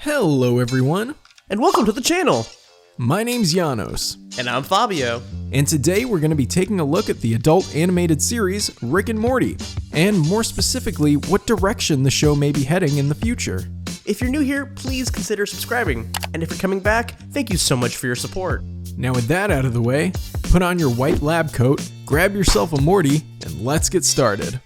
Hello everyone, and welcome to the channel. my name's Janos, And I'm Fabio. and today we're going to be taking a look at the adult animated series Rick and Morty, and more specifically, what direction the show may be heading in the future. If you're new here, please consider subscribing. And if you're coming back, thank you so much for your support. Now with that out of the way, put on your white lab coat, grab yourself a Morty, and let's get started.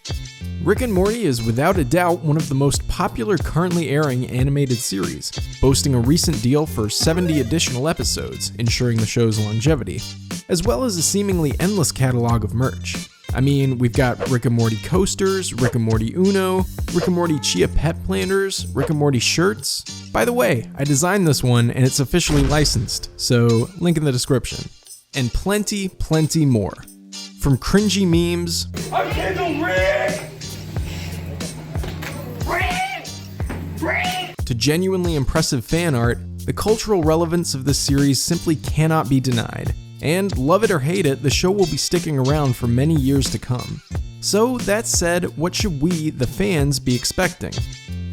Rick and Morty is without a doubt one of the most popular currently airing animated series, boasting a recent deal for 70 additional episodes, ensuring the show's longevity, as well as a seemingly endless catalog of merch. I mean, we've got Rick and Morty coasters, Rick and Morty Uno, Rick and Morty Chia pet planters, Rick and Morty shirts. By the way, I designed this one and it's officially licensed, so link in the description. And plenty more. From cringy memes, I'm Kendall Rick! to genuinely impressive fan art, the cultural relevance of this series simply cannot be denied. And love it or hate it, the show will be sticking around for many years to come. So that said, what should we, the fans, be expecting?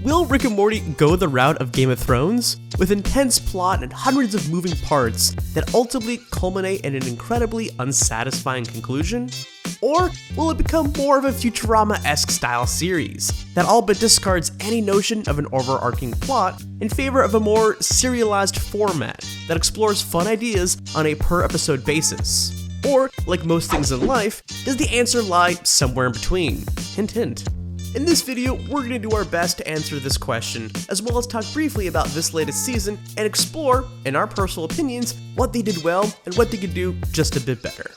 Will Rick and Morty go the route of Game of Thrones, with intense plot and hundreds of moving parts that ultimately culminate in an incredibly unsatisfying conclusion? Or will it become more of a Futurama-esque style series that all but discards any notion of an overarching plot in favor of a more serialized format that explores fun ideas on a per-episode basis? Or, like most things in life, does the answer lie somewhere in between? Hint hint. In this video, we're going to do our best to answer this question, as well as talk briefly about this latest season and explore, in our personal opinions, what they did well and what they could do just a bit better.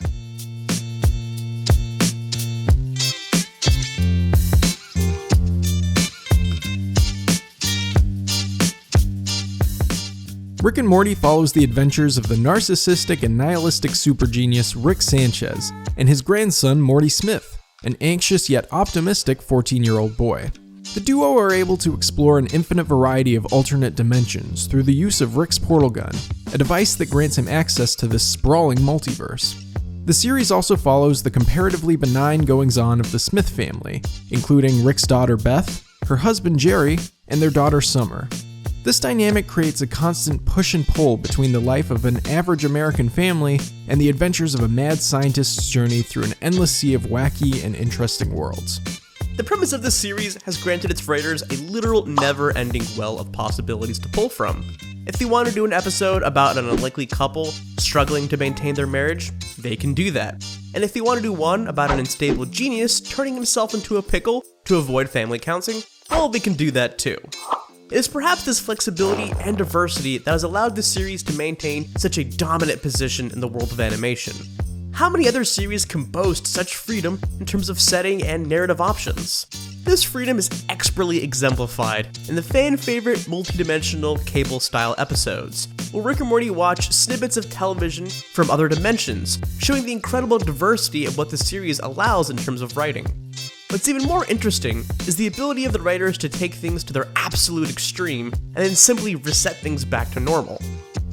Rick and Morty follows the adventures of the narcissistic and nihilistic super genius Rick Sanchez and his grandson Morty Smith, an anxious yet optimistic 14-year-old boy. The duo are able to explore an infinite variety of alternate dimensions through the use of Rick's portal gun, a device that grants him access to this sprawling multiverse. The series also follows the comparatively benign goings-on of the Smith family, including Rick's daughter Beth, her husband Jerry, and their daughter Summer. This dynamic creates a constant push and pull between the life of an average American family and the adventures of a mad scientist's journey through an endless sea of wacky and interesting worlds. The premise of this series has granted its writers a literal never-ending well of possibilities to pull from. If they want to do an episode about an unlikely couple struggling to maintain their marriage, they can do that. And if they want to do one about an unstable genius turning himself into a pickle to avoid family counseling, well, they can do that too. It is perhaps this flexibility and diversity that has allowed this series to maintain such a dominant position in the world of animation. How many other series can boast such freedom in terms of setting and narrative options? This freedom is expertly exemplified in the fan-favorite multi-dimensional cable-style episodes, where Rick and Morty watch snippets of television from other dimensions, showing the incredible diversity of what the series allows in terms of writing. What's even more interesting is the ability of the writers to take things to their absolute extreme and then simply reset things back to normal.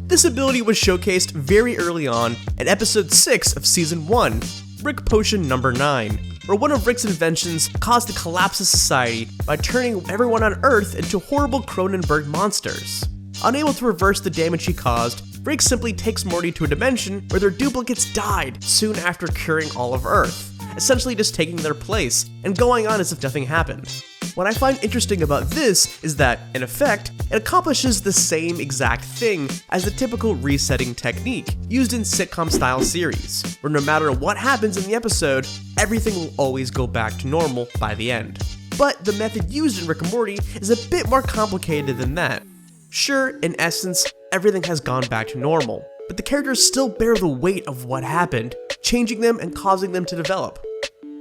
This ability was showcased very early on in episode 6 of season 1, Rick Potion number 9, where one of Rick's inventions caused the collapse of society by turning everyone on Earth into horrible Cronenberg monsters. Unable to reverse the damage he caused, Rick simply takes Morty to a dimension where their duplicates died soon after curing all of Earth, essentially just taking their place and going on as if nothing happened. What I find interesting about this is that, in effect, it accomplishes the same exact thing as the typical resetting technique used in sitcom-style series, where no matter what happens in the episode, everything will always go back to normal by the end. But the method used in Rick and Morty is a bit more complicated than that. Sure, in essence, everything has gone back to normal, but the characters still bear the weight of what happened, changing them and causing them to develop.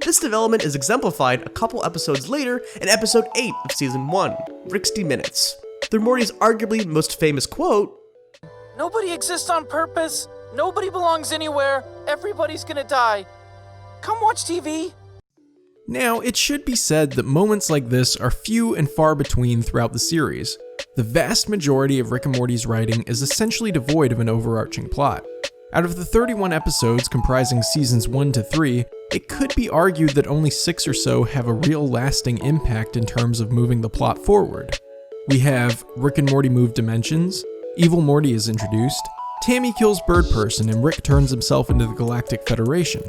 This development is exemplified a couple episodes later in episode 8 of season 1, Rick's D-Minutes. Through Morty's arguably most famous quote, "Nobody exists on purpose, nobody belongs anywhere, everybody's gonna die. Come watch TV." Now, it should be said that moments like this are few and far between throughout the series. The vast majority of Rick and Morty's writing is essentially devoid of an overarching plot. Out of the 31 episodes comprising seasons 1 to 3, it could be argued that only 6 or so have a real lasting impact in terms of moving the plot forward. We have Rick and Morty move dimensions, Evil Morty is introduced, Tammy kills Bird Person and Rick turns himself into the Galactic Federation.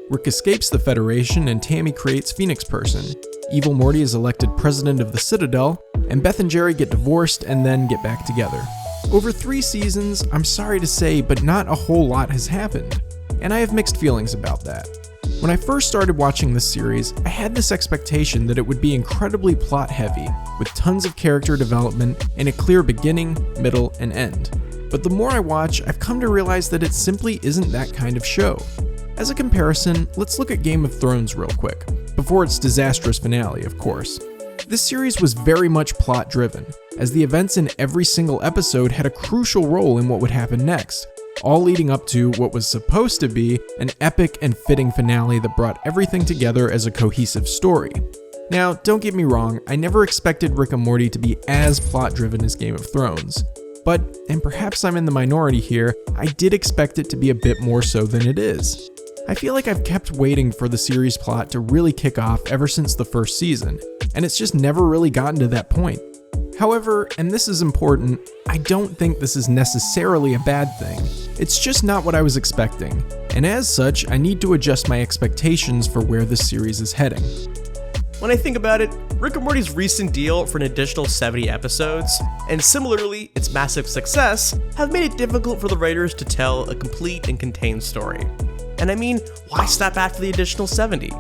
Rick escapes the Federation and Tammy creates Phoenix Person. Evil Morty is elected president of the Citadel, and Beth and Jerry get divorced and then get back together. Over 3 seasons, I'm sorry to say, but not a whole lot has happened, and I have mixed feelings about that. When I first started watching this series, I had this expectation that it would be incredibly plot heavy, with tons of character development and a clear beginning, middle, and end. But the more I watch, I've come to realize that it simply isn't that kind of show. As a comparison, let's look at Game of Thrones real quick, before its disastrous finale, of course. This series was very much plot driven, as the events in every single episode had a crucial role in what would happen next, all leading up to what was supposed to be an epic and fitting finale that brought everything together as a cohesive story. Now, don't get me wrong, I never expected Rick and Morty to be as plot driven as Game of Thrones. But, and perhaps I'm in the minority here, I did expect it to be a bit more so than it is. I feel like I've kept waiting for the series plot to really kick off ever since the first season, and it's just never really gotten to that point. However, and this is important, I don't think this is necessarily a bad thing. It's just not what I was expecting, and as such, I need to adjust my expectations for where this series is heading. When I think about it, Rick and Morty's recent deal for an additional 70 episodes, and similarly its massive success, have made it difficult for the writers to tell a complete and contained story. And I mean, why stop after the additional 70?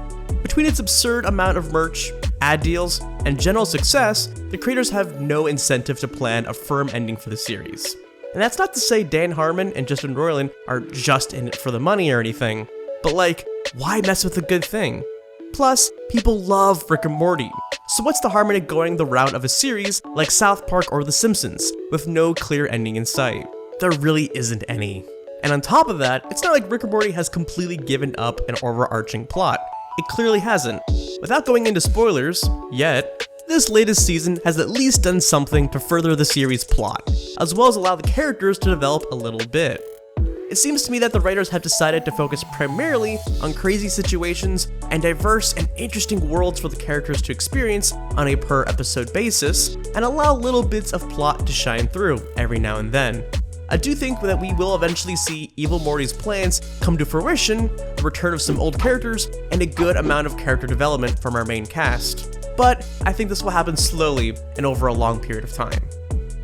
Between its absurd amount of merch, ad deals, and general success, the creators have no incentive to plan a firm ending for the series. And that's not to say Dan Harmon and Justin Roiland are just in it for the money or anything, but like, why mess with a good thing? Plus, people love Rick and Morty, so what's the harm in going the route of a series like South Park or The Simpsons, with no clear ending in sight? There really isn't any. And on top of that, it's not like Rick and Morty has completely given up an overarching plot. It clearly hasn't. Without going into spoilers, yet, this latest season has at least done something to further the series' plot, as well as allow the characters to develop a little bit. It seems to me that the writers have decided to focus primarily on crazy situations and diverse and interesting worlds for the characters to experience on a per-episode basis, and allow little bits of plot to shine through every now and then. I do think that we will eventually see Evil Morty's plans come to fruition, the return of some old characters, and a good amount of character development from our main cast. But I think this will happen slowly and over a long period of time.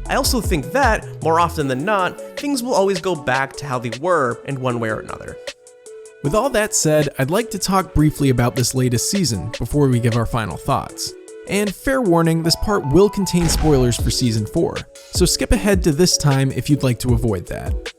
I also think that, more often than not, things will always go back to how they were in one way or another. With all that said, I'd like to talk briefly about this latest season before we give our final thoughts. And fair warning, this part will contain spoilers for Season 4, so skip ahead to this time if you'd like to avoid that.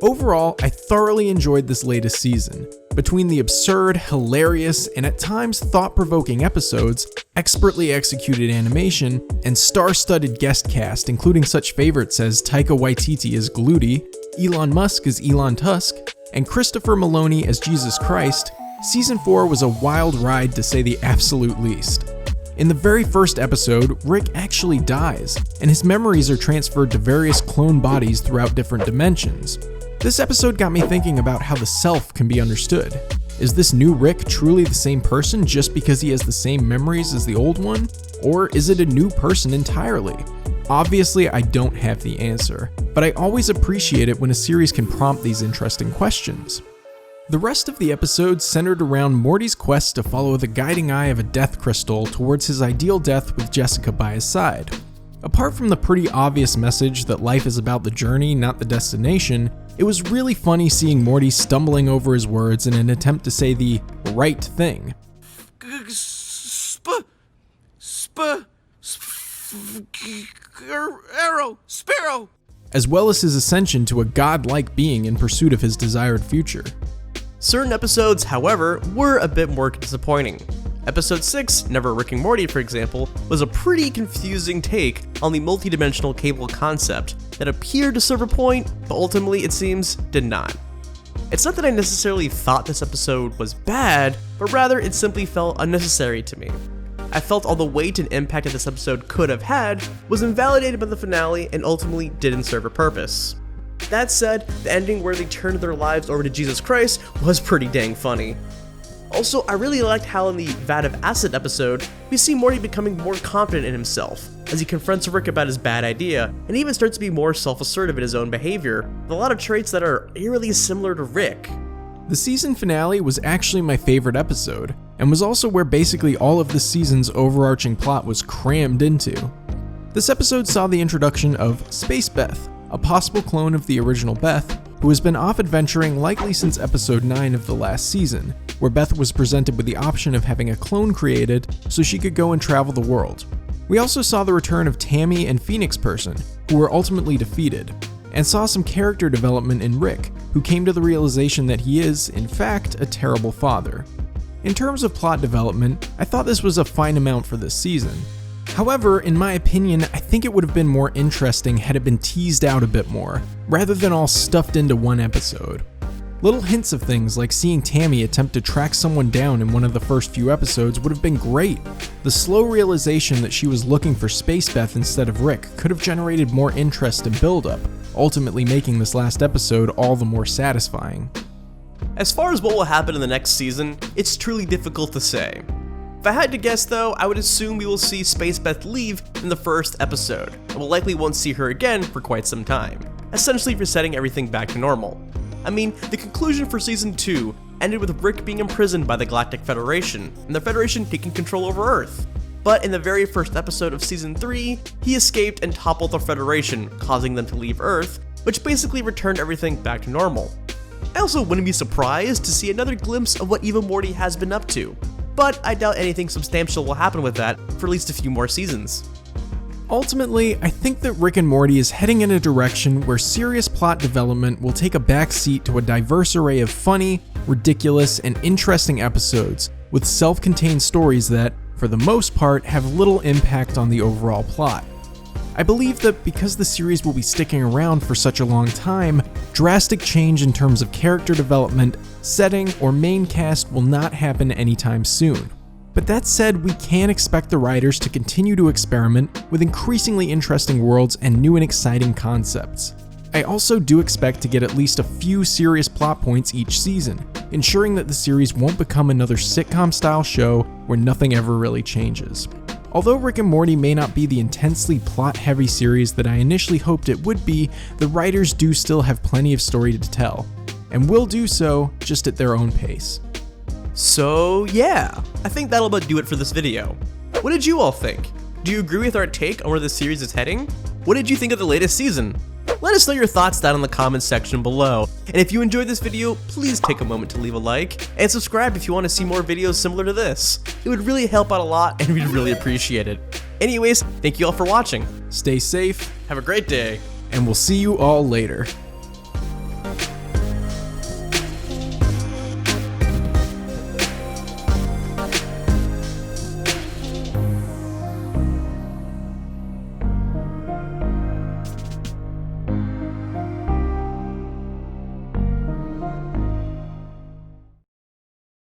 Overall, I thoroughly enjoyed this latest season. Between the absurd, hilarious, and at times thought-provoking episodes, expertly executed animation, and star-studded guest cast including such favorites as Taika Waititi as Gluty, Elon Musk as Elon Tusk, and Christopher Maloney as Jesus Christ, Season 4 was a wild ride to say the absolute least. In the very first episode, Rick actually dies, and his memories are transferred to various clone bodies throughout different dimensions. This episode got me thinking about how the self can be understood. Is this new Rick truly the same person just because he has the same memories as the old one? Or is it a new person entirely? Obviously, I don't have the answer, but I always appreciate it when a series can prompt these interesting questions. The rest of the episode centered around Morty's quest to follow the guiding eye of a death crystal towards his ideal death with Jessica by his side. Apart from the pretty obvious message that life is about the journey, not the destination, it was really funny seeing Morty stumbling over his words in an attempt to say the right thing. Sparrow! As well as his ascension to a godlike being in pursuit of his desired future. Certain episodes, however, were a bit more disappointing. Episode 6, Never Rick and Morty, for example, was a pretty confusing take on the multidimensional cable concept that appeared to serve a point, but ultimately, it seems, did not. It's not that I necessarily thought this episode was bad, but rather it simply felt unnecessary to me. I felt all the weight and impact that this episode could have had was invalidated by the finale and ultimately didn't serve a purpose. That said, the ending where they turned their lives over to Jesus Christ was pretty dang funny. Also, I really liked how in the Vat of Acid episode, we see Morty becoming more confident in himself, as he confronts Rick about his bad idea, and even starts to be more self-assertive in his own behavior, with a lot of traits that are eerily similar to Rick. The season finale was actually my favorite episode, and was also where basically all of the season's overarching plot was crammed into. This episode saw the introduction of Space Beth, a possible clone of the original Beth, who has been off adventuring likely since episode 9 of the last season, where Beth was presented with the option of having a clone created so she could go and travel the world. We also saw the return of Tammy and Phoenix Person, who were ultimately defeated, and saw some character development in Rick, who came to the realization that he is, in fact, a terrible father. In terms of plot development, I thought this was a fine amount for this season. However, in my opinion, I think it would have been more interesting had it been teased out a bit more, rather than all stuffed into one episode. Little hints of things like seeing Tammy attempt to track someone down in one of the first few episodes would have been great. The slow realization that she was looking for Space Beth instead of Rick could have generated more interest and build-up, ultimately making this last episode all the more satisfying. As far as what will happen in the next season, it's truly difficult to say. If I had to guess though, I would assume we will see Space Beth leave in the first episode, and we'll likely won't see her again for quite some time, essentially resetting everything back to normal. I mean, the conclusion for Season 2 ended with Rick being imprisoned by the Galactic Federation, and the Federation taking control over Earth. But in the very first episode of Season 3, he escaped and toppled the Federation, causing them to leave Earth, which basically returned everything back to normal. I also wouldn't be surprised to see another glimpse of what Evil Morty has been up to, but I doubt anything substantial will happen with that for at least a few more seasons. Ultimately, I think that Rick and Morty is heading in a direction where serious plot development will take a back seat to a diverse array of funny, ridiculous, and interesting episodes with self-contained stories that, for the most part, have little impact on the overall plot. I believe that because the series will be sticking around for such a long time, drastic change in terms of character development, setting, or main cast will not happen anytime soon. But that said, we can expect the writers to continue to experiment with increasingly interesting worlds and new and exciting concepts. I also do expect to get at least a few serious plot points each season, ensuring that the series won't become another sitcom-style show where nothing ever really changes. Although Rick and Morty may not be the intensely plot-heavy series that I initially hoped it would be, the writers do still have plenty of story to tell, and will do so just at their own pace. So yeah, I think that'll about do it for this video. What did you all think? Do you agree with our take on where the series is heading? What did you think of the latest season? Let us know your thoughts down in the comments section below. And if you enjoyed this video, please take a moment to leave a like, and subscribe if you want to see more videos similar to this. It would really help out a lot, and we'd really appreciate it. Anyways, thank you all for watching. Stay safe, Have a great day. and we'll see you all later.